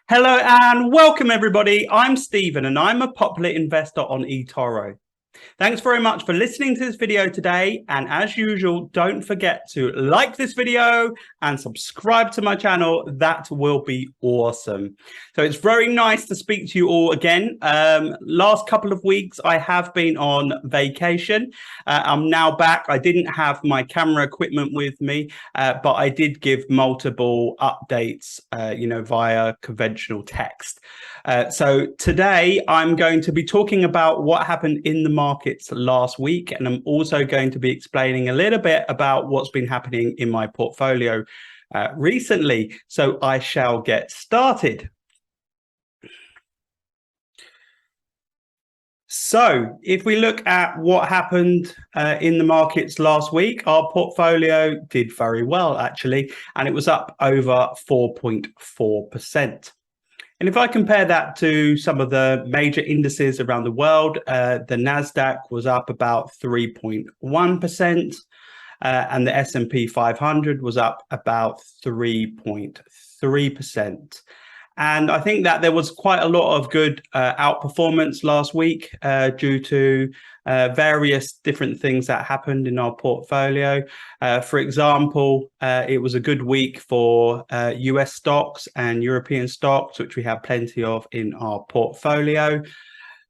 Hello and welcome everybody. I'm Stephen and I'm a popular investor on eToro. Thanks very much for listening to this video today, and as usual, don't forget to like this video and subscribe to my channel. That will be awesome. So it's very nice to speak to you all again. Last couple of weeks I have been on vacation. I'm now back. I didn't have my camera equipment with me, but I did give multiple updates via conventional text. So today I'm going to be talking about what happened in the markets last week, and I'm also going to be explaining a little bit about what's been happening in my portfolio recently. So I shall get started. So if we look at what happened in the markets last week, our portfolio did very well actually, and it was up over 4.4%. And if I compare that to some of the major indices around the world, the NASDAQ was up about 3.1%, and the S&P 500 was up about 3.3%. And I think that there was quite a lot of good outperformance last week due to various different things that happened in our portfolio. For example, it was a good week for US stocks and European stocks, which we have plenty of in our portfolio.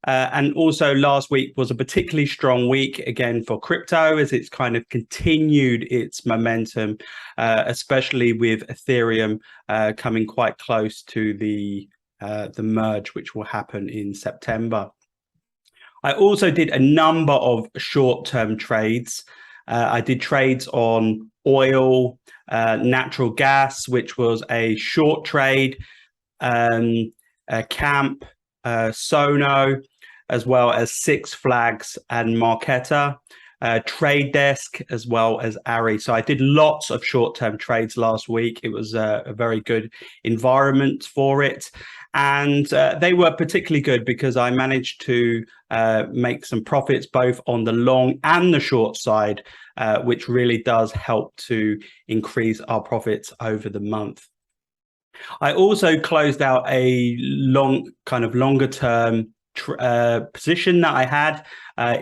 And also last week was a particularly strong week again for crypto, as it's kind of continued its momentum, especially with Ethereum coming quite close to the merge, which will happen in September. I also did a number of short-term trades. I did trades on oil, natural gas, which was a short trade, Camp, Sono, as well as Six Flags and Marqeta, Trade Desk, as well as Ari. So I did lots of short-term trades last week. It was a very good environment for it. And they were particularly good because I managed to make some profits both on the long and the short side, which really does help to increase our profits over the month. I also closed out a longer term position that I had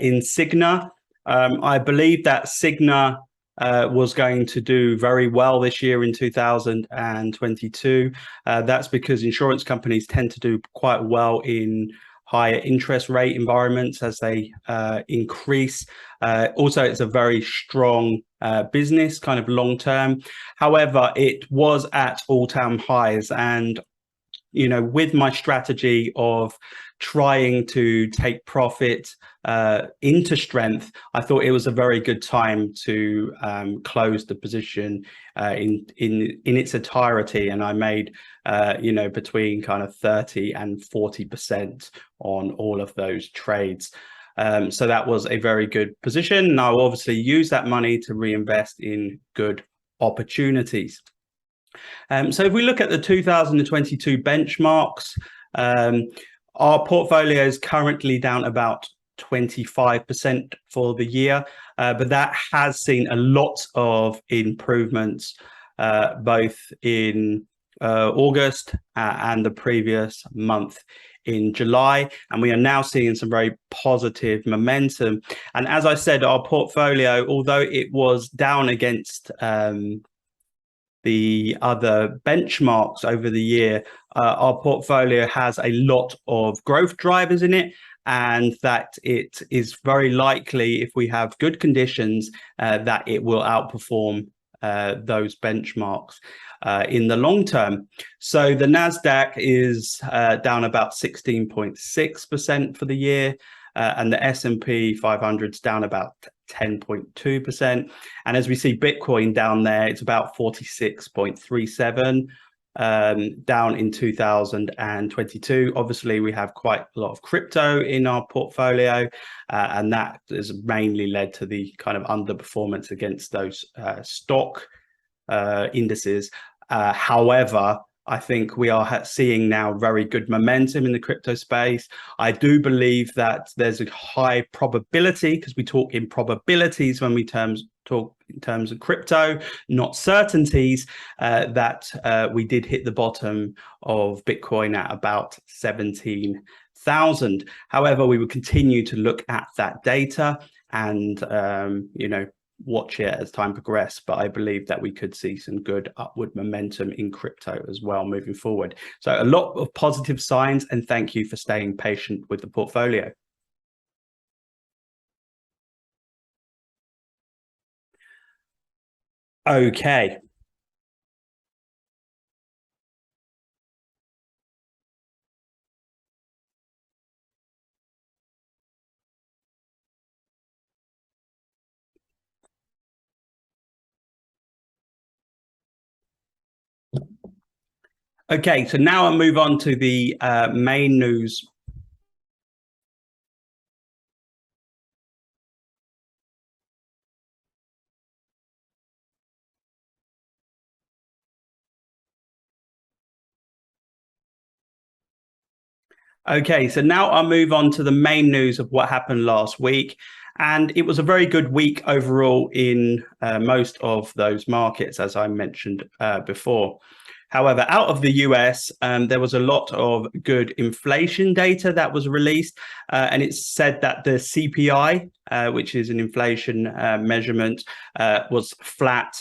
in Cigna. I believe that Cigna was going to do very well this year in 2022. That's because insurance companies tend to do quite well in higher interest rate environments as they increase. Also, it's a very strong business, kind of long term. However, it was at all-time highs, and with my strategy of trying to take profit into strength, I thought it was a very good time to close the position in its entirety, and I made between kind of 30 and 40% on all of those trades. So that was a very good position, and I'll obviously use that money to reinvest in good opportunities. So if we look at the 2022 benchmarks, our portfolio is currently down about 25% for the year, but that has seen a lot of improvements both in August and the previous month in July, and we are now seeing some very positive momentum. And as I said, our portfolio, although it was down against the other benchmarks over the year, our portfolio has a lot of growth drivers in it, and that it is very likely, if we have good conditions, that it will outperform those benchmarks in the long term. So the NASDAQ is down about 16.6% for the year, and the S&P 500 is down about 10.2%. And as we see Bitcoin down there, it's about 46.37, down in 2022. Obviously, we have quite a lot of crypto in our portfolio, and that has mainly led to the kind of underperformance against those stock indices. However, I think we are seeing now very good momentum in the crypto space. I do believe that there's a high probability, because we talk in probabilities when we talk in terms of crypto, not certainties, that we did hit the bottom of Bitcoin at about 17,000. However, we will continue to look at that data and, watch it as time progresses. But I believe that we could see some good upward momentum in crypto as well moving forward. So a lot of positive signs, and thank you for staying patient with the portfolio. Okay. Okay, so now I'll move on to the main news. Okay, so now I'll move on to the main news of what happened last week. And it was a very good week overall in most of those markets, as I mentioned before. However, out of the US, there was a lot of good inflation data that was released, and it said that the CPI, which is an inflation measurement, was flat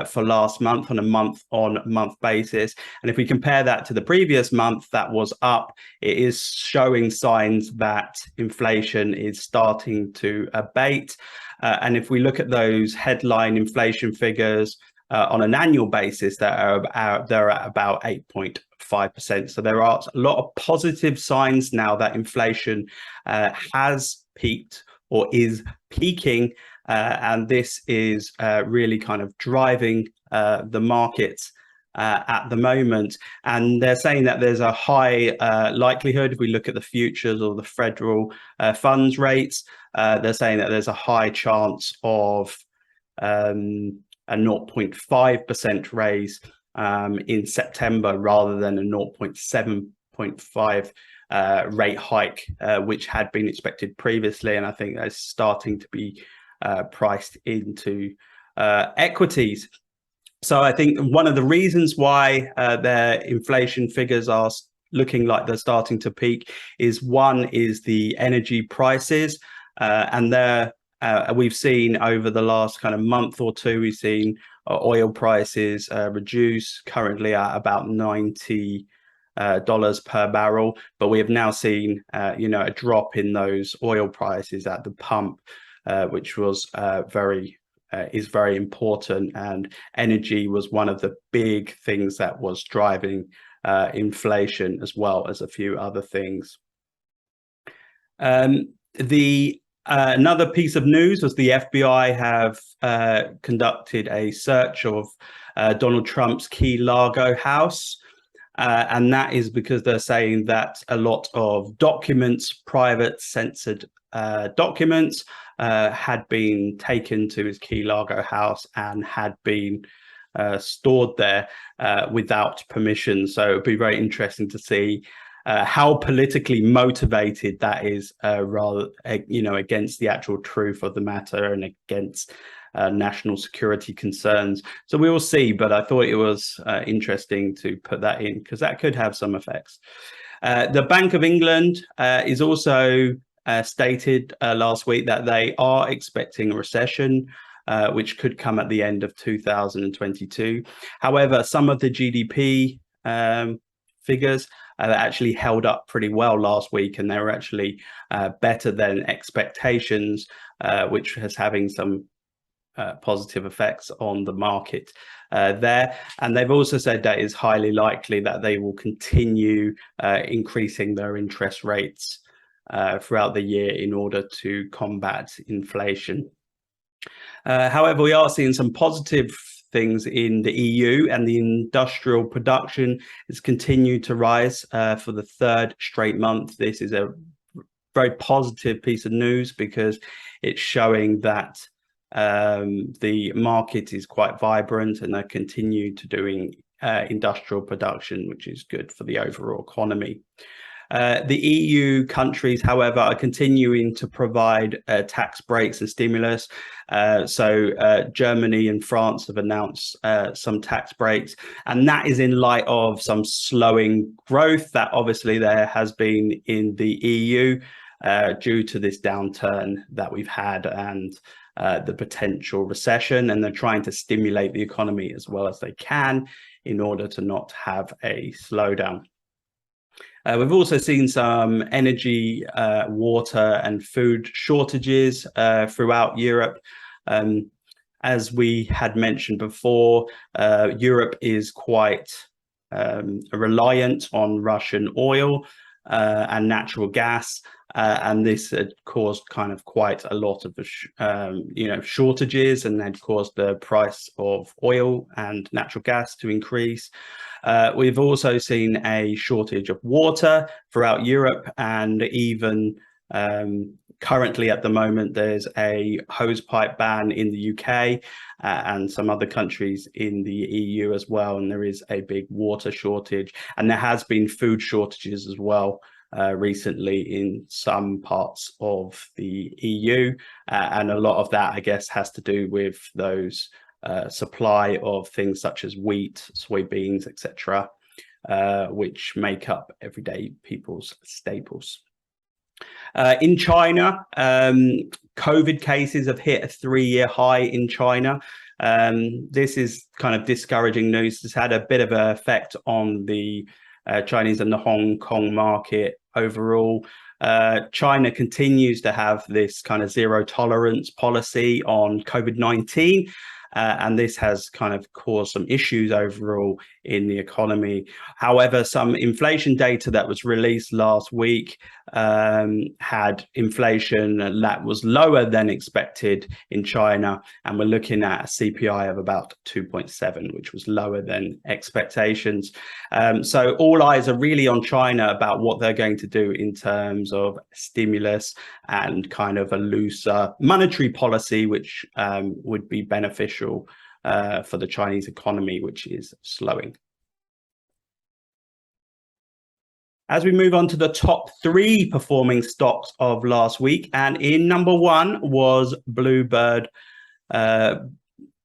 for last month on a month-on-month basis. And if we compare that to the previous month, that was up. It is showing signs that inflation is starting to abate. And if we look at those headline inflation figures, on an annual basis, they're at about 8.5%. So there are a lot of positive signs now that inflation has peaked or is peaking, and this is really kind of driving the markets at the moment. And they're saying that there's a high likelihood, if we look at the futures or the federal funds rates, they're saying that there's a high chance of a 0.5% raise in September rather than a 0.75 rate hike, which had been expected previously. And I think that's starting to be priced into equities. So I think one of the reasons why their inflation figures are looking like they're starting to peak is the energy prices, and we've seen over the last kind of month or two, we've seen oil prices reduce, currently at about $90 per barrel. But we have now seen, a drop in those oil prices at the pump, which was is very important. And energy was one of the big things that was driving inflation, as well as a few other things. Another piece of news was the FBI have conducted a search of Donald Trump's Key-Largo house. And that is because they're saying that a lot of documents, private censored documents, had been taken to his Key-Largo house and had been stored there without permission. So it'd be very interesting to see how politically motivated that is, rather, against the actual truth of the matter and against national security concerns. So we will see, but I thought it was interesting to put that in because that could have some effects. The Bank of England is also stated last week that they are expecting a recession, which could come at the end of 2022. However, some of the GDP figures actually held up pretty well last week, and they were actually better than expectations, which is having some positive effects on the market there. And they've also said that it's highly likely that they will continue increasing their interest rates throughout the year in order to combat inflation. However, we are seeing some positive things in the EU, and the industrial production has continued to rise for the third straight month. This is a very positive piece of news because it's showing that the market is quite vibrant and they continue to doing industrial production, which is good for the overall economy. The EU countries, however, are continuing to provide tax breaks and stimulus. Germany and France have announced some tax breaks, and that is in light of some slowing growth that obviously there has been in the EU due to this downturn that we've had and the potential recession, and they're trying to stimulate the economy as well as they can in order to not have a slowdown. We've also seen some energy, water and food shortages throughout Europe. As we had mentioned before, Europe is quite reliant on Russian oil and natural gas, and this had caused kind of quite a lot of shortages, and had caused the price of oil and natural gas to increase. We've also seen a shortage of water throughout Europe, and even currently at the moment there's a hose pipe ban in the UK and some other countries in the EU as well, and there is a big water shortage, and there has been food shortages as well recently in some parts of the EU, and a lot of that, I guess, has to do with those supply of things such as wheat, soybeans, etc., which make up everyday people's staples. In China, COVID cases have hit a 3-year high in China. This is kind of discouraging news. It's had a bit of an effect on the Chinese and the Hong Kong market overall. China continues to have this kind of zero tolerance policy on COVID-19. And this has kind of caused some issues overall in the economy. However, some inflation data that was released last week had inflation that was lower than expected in China, and we're looking at a CPI of about 2.7, which was lower than expectations. So all eyes are really on China about what they're going to do in terms of stimulus and kind of a looser monetary policy, which would be beneficial for the Chinese economy, which is slowing. As we move on to the top 3 performing stocks of last week, and in number 1 was Bluebird Bio,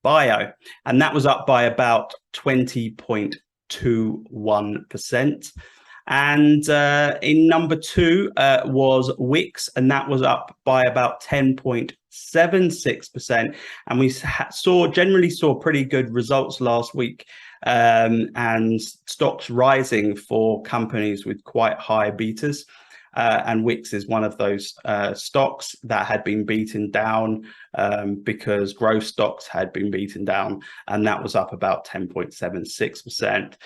and that was up by about 20.21%. And in number 2 was Wix, and that was up by about 10.76%. And we generally saw pretty good results last week, and stocks rising for companies with quite high betas. And Wix is one of those stocks that had been beaten down because growth stocks had been beaten down, and that was up about 10.76%.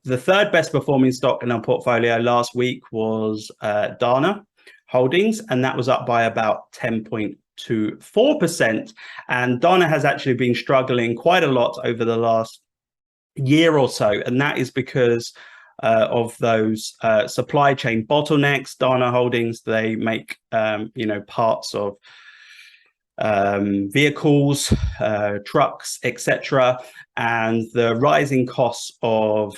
The third best performing stock in our portfolio last week was Dana Holdings, and that was up by about 10.24%. And Dana has actually been struggling quite a lot over the last year or so, and that is because of those supply chain bottlenecks. Dana Holdings, they make parts of vehicles, trucks, etc., and the rising costs of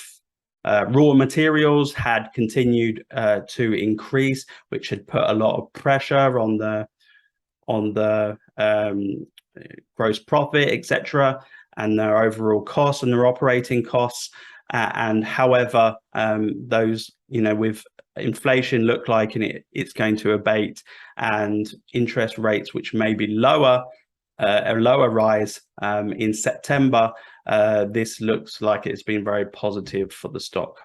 raw materials had continued to increase, which had put a lot of pressure on the gross profit, etc., and their overall costs and their operating costs. And however, those, with inflation look like it's going to abate, and interest rates, which may be lower, a lower rise in September, this looks like it's been very positive for the stock.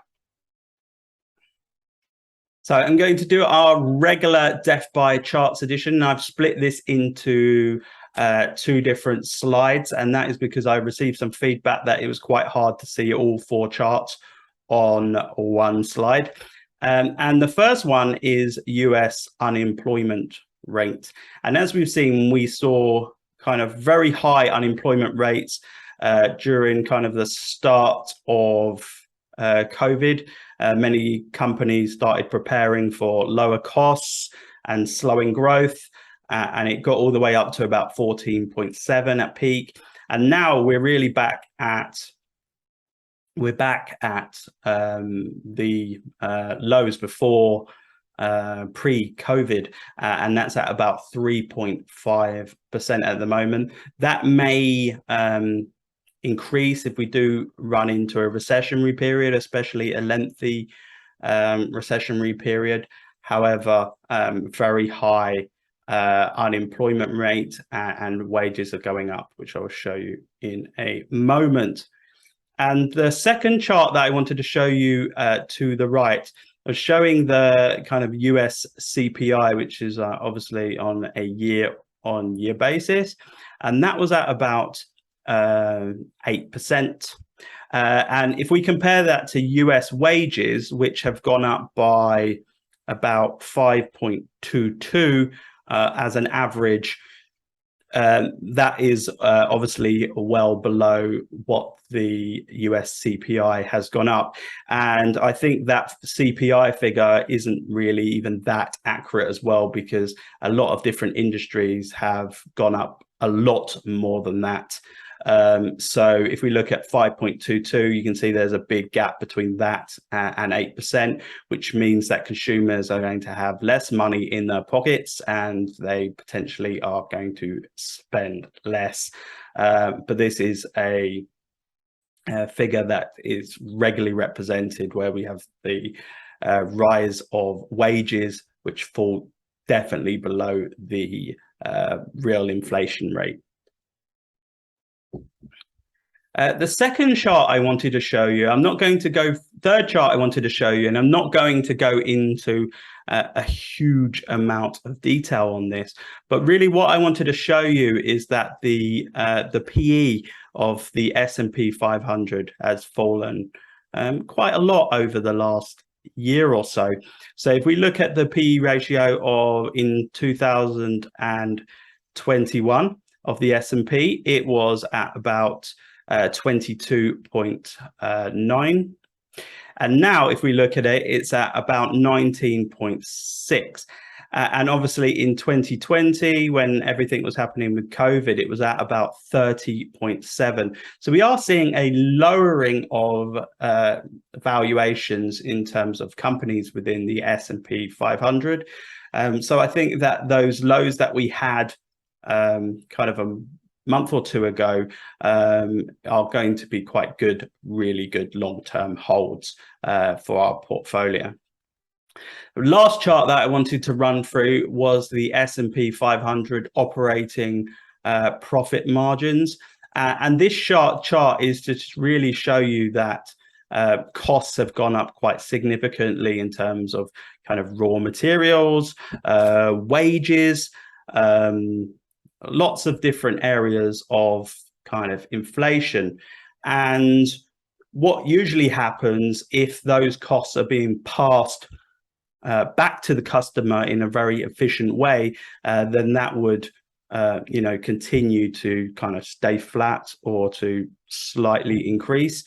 So I'm going to do our regular Death by Charts edition. I've split this into 2 different slides, and that is because I received some feedback that it was quite hard to see all 4 charts on one slide. And the first one is US unemployment rate. And as we've seen, we saw kind of very high unemployment rates during kind of the start of COVID. Many companies started preparing for lower costs and slowing growth. And it got all the way up to about 14.7 at peak. And now we're really back at we're back at the lows before pre-COVID, and that's at about 3.5% at the moment. That may increase if we do run into a recessionary period, especially a lengthy recessionary period. However, very high unemployment rate and wages are going up, which I will show you in a moment. And the second chart that I wanted to show you to the right was showing the kind of US CPI, which is obviously on a year-on-year basis. And that was at about 8%. And if we compare that to US wages, which have gone up by about 5.22 as an average, that is obviously well below what the US CPI has gone up. And I think that CPI figure isn't really even that accurate as well, because a lot of different industries have gone up a lot more than that. So if we look at 5.22, you can see there's a big gap between that and 8%, which means that consumers are going to have less money in their pockets and they potentially are going to spend less. But this is a figure that is regularly represented, where we have the rise of wages, which fall definitely below the real inflation rate. The second chart I wanted to show you, I'm not going to go, third chart I wanted to show you, and I'm not going to go into a huge amount of detail on this, but really what I wanted to show you is that the PE of the S&P 500 has fallen quite a lot over the last year or so. So if we look at the PE ratio of in 2021 of the S&P, it was at about 22.9. And now if we look at it, it's at about 19.6. And obviously in 2020, when everything was happening with COVID, it was at about 30.7. So we are seeing a lowering of valuations in terms of companies within the S&P 500. So I think that those lows that we had kind of a month or two ago are going to be quite good, really good long-term holds for our portfolio. The last chart that I wanted to run through was the S&P 500 operating profit margins. And this chart is to just really show you that costs have gone up quite significantly in terms of kind of raw materials, wages, lots of different areas of kind of inflation. And what usually happens if those costs are being passed back to the customer in a very efficient way, then that would continue to kind of stay flat or to slightly increase.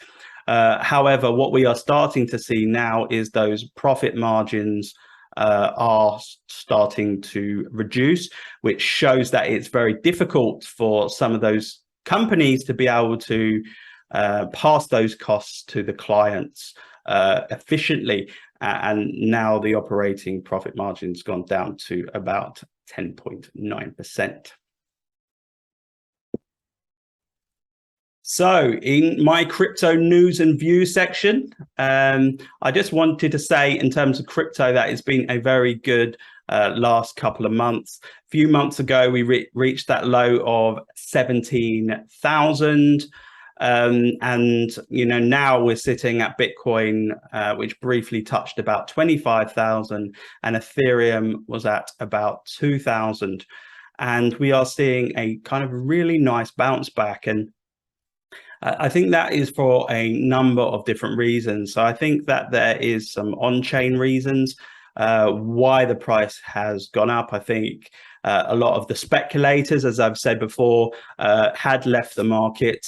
However, what we are starting to see now is those profit margins are starting to reduce, which shows that it's very difficult for some of those companies to be able to pass those costs to the clients efficiently. And now the operating profit margin's gone down to about 10.9%. So in my crypto news and views section, I just wanted to say in terms of crypto that it's been a very good last couple of months. A few months ago, we reached that low of 17,000. And now we're sitting at Bitcoin, which briefly touched about 25,000, and Ethereum was at about 2,000. And we are seeing a kind of really nice bounce back. And I think that is for a number of different reasons. So I think that there is some on-chain reasons why the price has gone up. I think a lot of the speculators, as I've said before, had left the market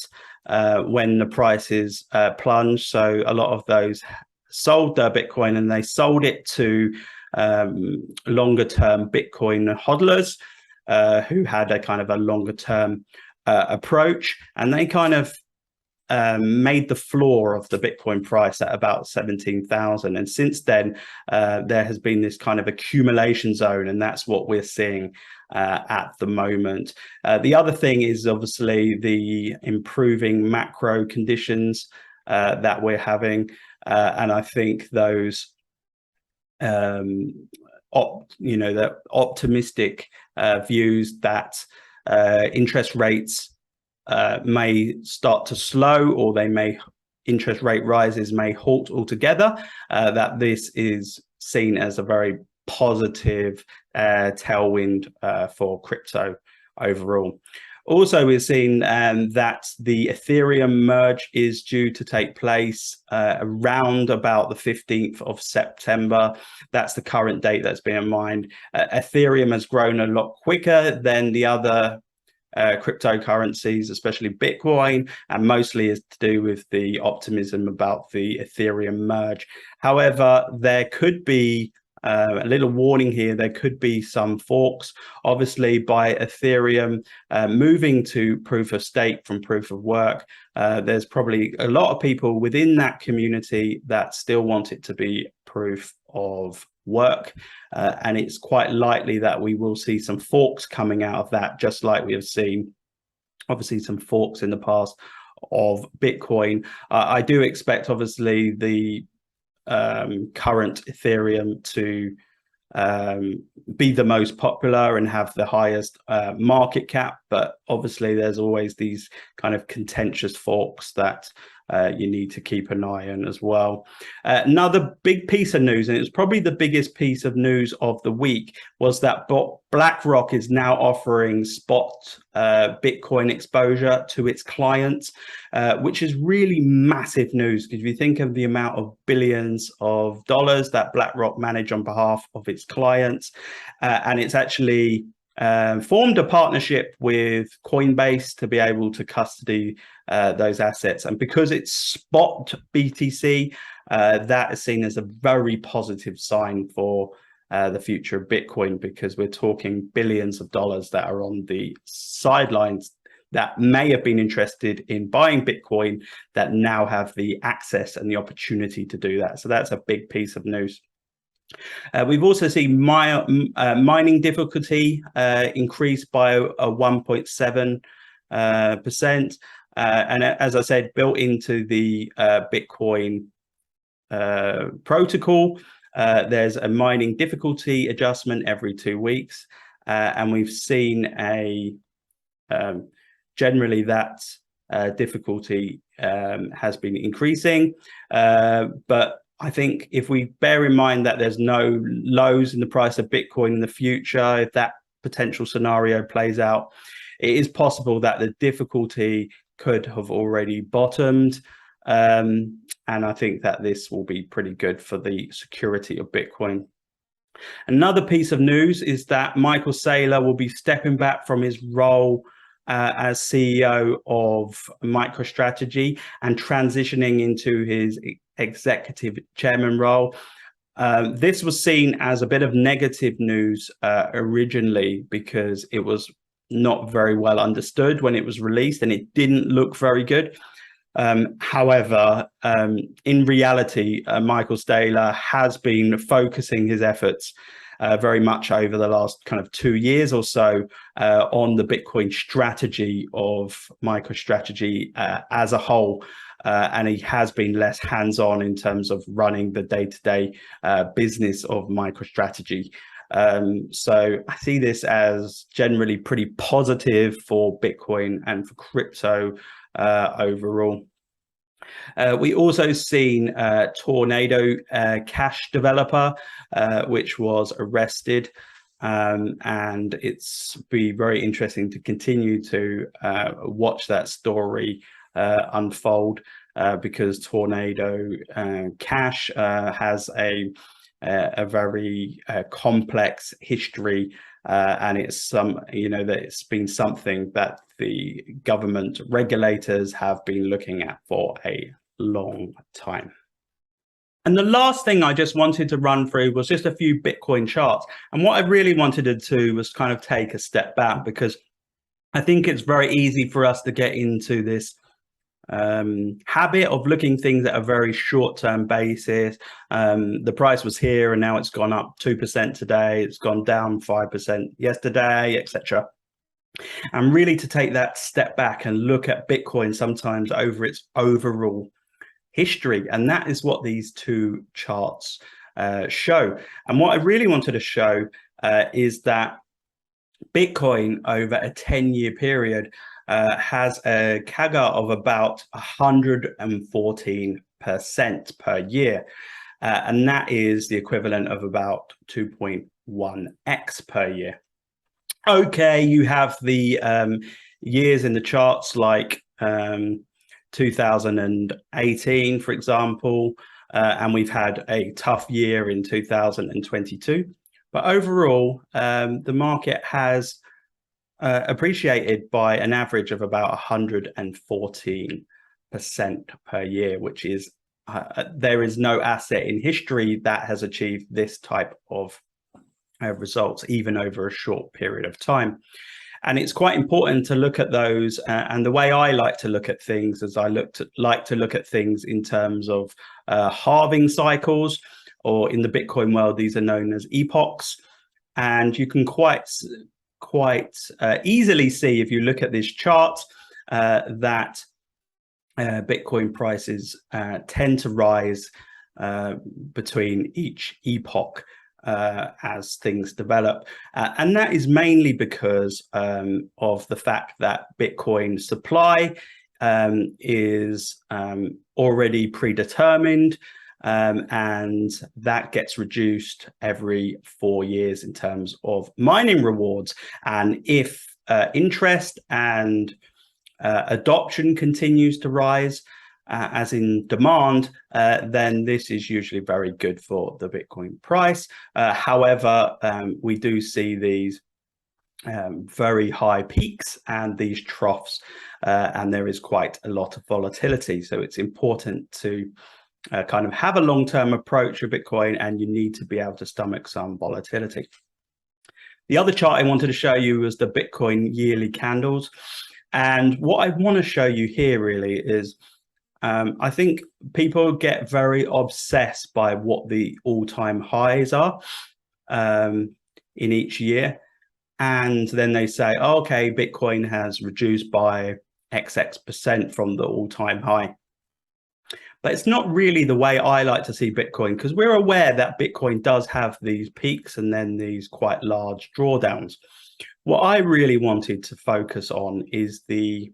when the prices plunged. So a lot of those sold their Bitcoin, and they sold it to longer term Bitcoin hodlers who had a kind of a longer term approach, and they kind of made the floor of the Bitcoin price at about 17,000, and since then there has been this kind of accumulation zone, and that's what we're seeing at the moment. The other thing is obviously the improving macro conditions that we're having, and I think those the optimistic views that interest rates may start to slow, or interest rate rises may halt altogether, that this is seen as a very positive tailwind for crypto overall. Also, we're seeing that the Ethereum merge is due to take place around about the 15th of September. That's the current date that's been in mind. Ethereum has grown a lot quicker than the other cryptocurrencies, especially Bitcoin, and mostly is to do with the optimism about the Ethereum merge. However, there could be a little warning here. There could be some forks, obviously, by Ethereum moving to proof of stake from proof of work. There's probably a lot of people within that community that still want it to be proof of work, and it's quite likely that we will see some forks coming out of that, just like we have seen obviously some forks in the past of Bitcoin. I do expect obviously the current Ethereum to be the most popular and have the highest market cap, but obviously there's always these kind of contentious forks that you need to keep an eye on as well. Another big piece of news, and it was probably the biggest piece of news of the week, was that BlackRock is now offering spot Bitcoin exposure to its clients, which is really massive news, because if you think of the amount of billions of dollars that BlackRock manage on behalf of its clients, and it's actually formed a partnership with Coinbase to be able to custody those assets. And because it's spot BTC, that is seen as a very positive sign for the future of Bitcoin, because we're talking billions of dollars that are on the sidelines that may have been interested in buying Bitcoin that now have the access and the opportunity to do that. So that's a big piece of news. We've also seen mining difficulty increase by 1.7%. And as I said, built into the Bitcoin protocol, there's a mining difficulty adjustment every 2 weeks. And we've seen generally that difficulty has been increasing. But I think if we bear in mind that there's no lows in the price of Bitcoin in the future, if that potential scenario plays out, it is possible that the difficulty could have already bottomed. And I think that this will be pretty good for the security of Bitcoin. Another piece of news is that Michael Saylor will be stepping back from his role as CEO of MicroStrategy and transitioning into his executive chairman role. This was seen as a bit of negative news originally, because it was not very well understood when it was released and it didn't look very good. However, in reality, Michael Saylor has been focusing his efforts very much over the last kind of 2 years or so on the Bitcoin strategy of MicroStrategy as a whole. And he has been less hands-on in terms of running the day-to-day business of MicroStrategy. So I see this as generally pretty positive for Bitcoin and for crypto overall. We also seen Tornado Cash developer, which was arrested, and it's be very interesting to continue to watch that story unfold, because Tornado Cash has a very complex history, and it's that it's been something that the government regulators have been looking at for a long time. And the last thing I just wanted to run through was just a few Bitcoin charts. And what I really wanted to do was kind of take a step back, because I think it's very easy for us to get into this habit of looking things at a very short-term basis. The price was here and now it's gone up 2% today, it's gone down 5% yesterday, etc. And really to take that step back and look at Bitcoin sometimes over its overall history. And that is what these two charts show. And what I really wanted to show is that Bitcoin over a 10-year period has a CAGR of about 114% per year. And that is the equivalent of about 2.1x per year. Okay, you have the years in the charts like 2018, for example, and we've had a tough year in 2022. But overall, the market has appreciated by an average of about 114% per year, which is, there is no asset in history that has achieved this type of results, even over a short period of time. And it's quite important to look at those. And the way I like to look at things is I like to look at things in terms of halving cycles, or in the Bitcoin world, these are known as epochs. And you can quite easily see, if you look at this chart, that Bitcoin prices tend to rise between each epoch as things develop. And that is mainly because of the fact that Bitcoin supply is already predetermined, and that gets reduced every 4 years in terms of mining rewards. And if interest and adoption continues to rise, as in demand, then this is usually very good for the Bitcoin price. However, we do see these very high peaks and these troughs, and there is quite a lot of volatility. So it's important to kind of have a long-term approach of Bitcoin, and you need to be able to stomach some volatility. The other chart I wanted to show you was the Bitcoin yearly candles. And what I want to show you here really is, I think people get very obsessed by what the all-time highs are in each year. And then they say, oh, okay, Bitcoin has reduced by XX% from the all-time high. But it's not really the way I like to see Bitcoin, because we're aware that Bitcoin does have these peaks and then these quite large drawdowns. What I really wanted to focus on is the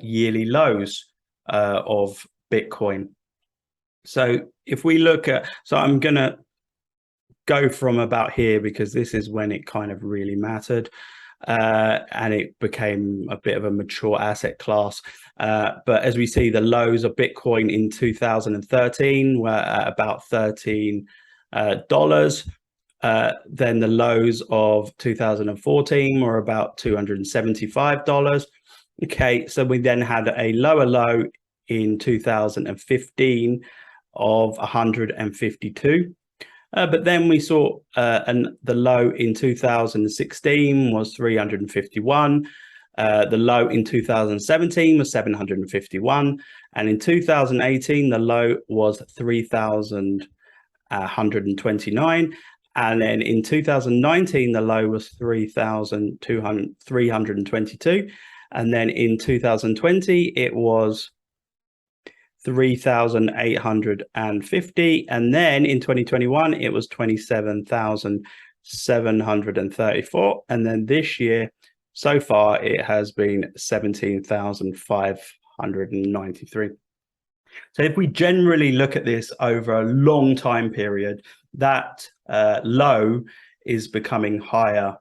yearly lows of Bitcoin. So if we look at, so I'm going to go from about here because this is when it kind of really mattered. And it became a bit of a mature asset class. But as we see, the lows of Bitcoin in 2013 were at about $13. Then the lows of 2014 were about $275. Okay, so we then had a lower low in 2015 of 152. But then we saw the low in 2016 was 351. The low in 2017 was 751. And in 2018, the low was 3,129. And then in 2019, the low was 3,322. And then in 2020, it was 3,850, and then in 2021 it was 27,734, and then this year so far it has been 17,593. So if we generally look at this over a long time period, that low is becoming higher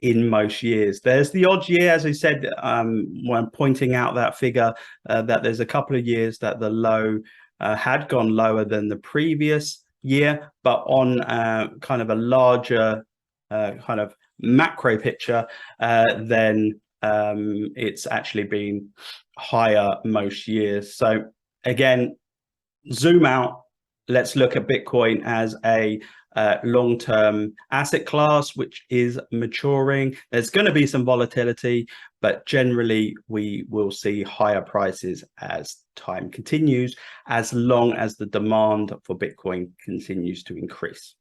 in most years. There's the odd year, as I said, when pointing out that figure, that there's a couple of years that the low had gone lower than the previous year, but on kind of a larger kind of macro picture, then it's actually been higher most years. So again, zoom out, let's look at Bitcoin as a long-term asset class which is maturing. There's going to be some volatility, but generally we will see higher prices as time continues, as long as the demand for Bitcoin continues to increase.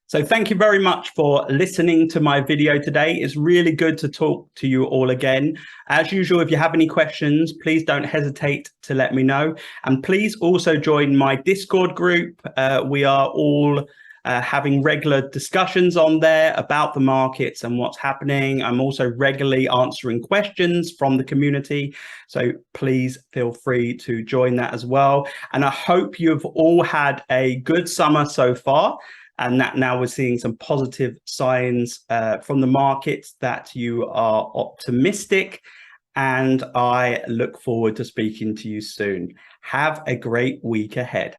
So thank you very much for listening to my video today. It's really good to talk to you all again. As usual, if you have any questions, please don't hesitate to let me know. And please also join my Discord group. We are all having regular discussions on there about the markets and what's happening. I'm also regularly answering questions from the community. So please feel free to join that as well. And I hope you've all had a good summer so far, and that now we're seeing some positive signs from the markets that you are optimistic. And I look forward to speaking to you soon. Have a great week ahead.